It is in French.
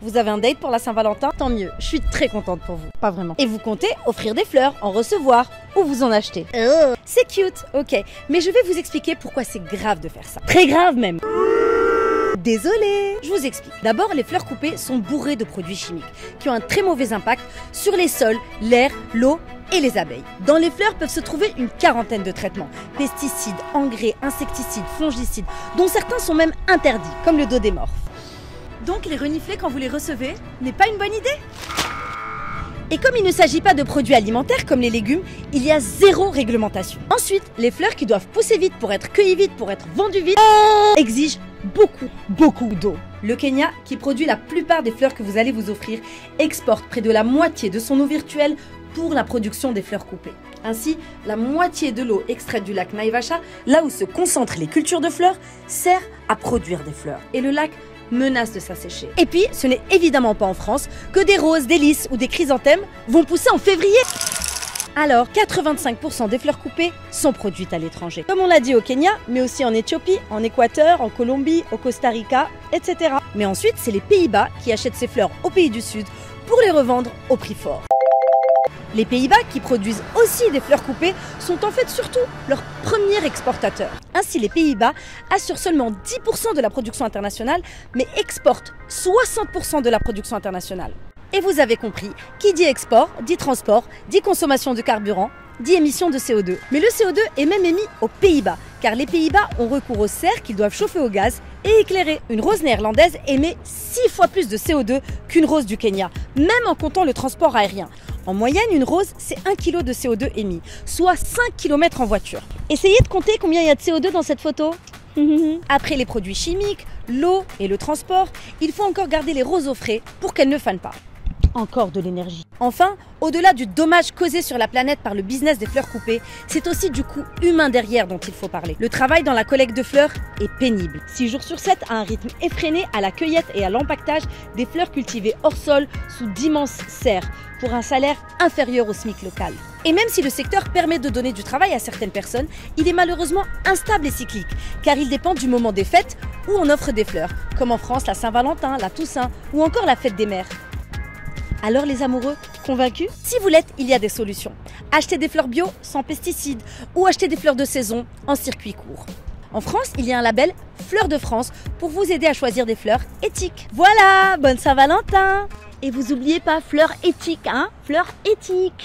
Vous avez un date pour la Saint-Valentin? Tant mieux, je suis très contente pour vous. Pas vraiment. Et vous comptez offrir des fleurs, en recevoir ou vous en acheter. C'est cute, ok. Mais je vais vous expliquer pourquoi c'est grave de faire ça. Très grave même. Désolée. Je vous explique. D'abord, les fleurs coupées sont bourrées de produits chimiques qui ont un très mauvais impact sur les sols, l'air, l'eau et les abeilles. Dans les fleurs peuvent se trouver une quarantaine de traitements. Pesticides, engrais, insecticides, fongicides, dont certains sont même interdits, comme le dodémorphe. Donc les renifler quand vous les recevez n'est pas une bonne idée? Et comme il ne s'agit pas de produits alimentaires comme les légumes, il y a zéro réglementation. Ensuite, les fleurs qui doivent pousser vite pour être cueillies vite, pour être vendues vite, exigent beaucoup d'eau. Le Kenya, qui produit la plupart des fleurs que vous allez vous offrir, exporte près de la moitié de son eau virtuelle pour la production des fleurs coupées. Ainsi, la moitié de l'eau extraite du lac Naivasha, là où se concentrent les cultures de fleurs, sert à produire des fleurs. Et le lac menace de s'assécher. Et puis, ce n'est évidemment pas en France que des roses, des lys ou des chrysanthèmes vont pousser en février. Alors, 85% des fleurs coupées sont produites à l'étranger. Comme on l'a dit au Kenya, mais aussi en Éthiopie, en Équateur, en Colombie, au Costa Rica, etc. Mais ensuite, c'est les Pays-Bas qui achètent ces fleurs aux pays du Sud pour les revendre au prix fort. Les Pays-Bas, qui produisent aussi des fleurs coupées, sont en fait surtout leur premier exportateur. Ainsi, les Pays-Bas assurent seulement 10% de la production internationale, mais exportent 60% de la production internationale. Et vous avez compris, qui dit export, dit transport, dit consommation de carburant, dit émission de CO2. Mais le CO2 est même émis aux Pays-Bas, car les Pays-Bas ont recours aux serres qu'ils doivent chauffer au gaz et éclairer. Une rose néerlandaise émet 6 fois plus de CO2 qu'une rose du Kenya, même en comptant le transport aérien. En moyenne, une rose, c'est 1 kg de CO2 émis, soit 5 km en voiture. Essayez de compter combien il y a de CO2 dans cette photo. Après les produits chimiques, l'eau et le transport, il faut encore garder les roses au frais pour qu'elles ne fanent pas. Encore de l'énergie. Enfin, au-delà du dommage causé sur la planète par le business des fleurs coupées, c'est aussi du coût humain derrière dont il faut parler. Le travail dans la collecte de fleurs est pénible. 6 jours sur 7 à un rythme effréné à la cueillette et à l'empaquetage des fleurs cultivées hors sol sous d'immenses serres pour un salaire inférieur au SMIC local. Et même si le secteur permet de donner du travail à certaines personnes, il est malheureusement instable et cyclique, car il dépend du moment des fêtes où on offre des fleurs, comme en France la Saint-Valentin, la Toussaint ou encore la fête des mères. Alors les amoureux, convaincus? Si vous l'êtes, il y a des solutions. Achetez des fleurs bio sans pesticides ou achetez des fleurs de saison en circuit court. En France, il y a un label Fleurs de France pour vous aider à choisir des fleurs éthiques. Voilà, bonne Saint-Valentin! Et vous oubliez pas, fleurs éthiques, hein? Fleurs éthiques!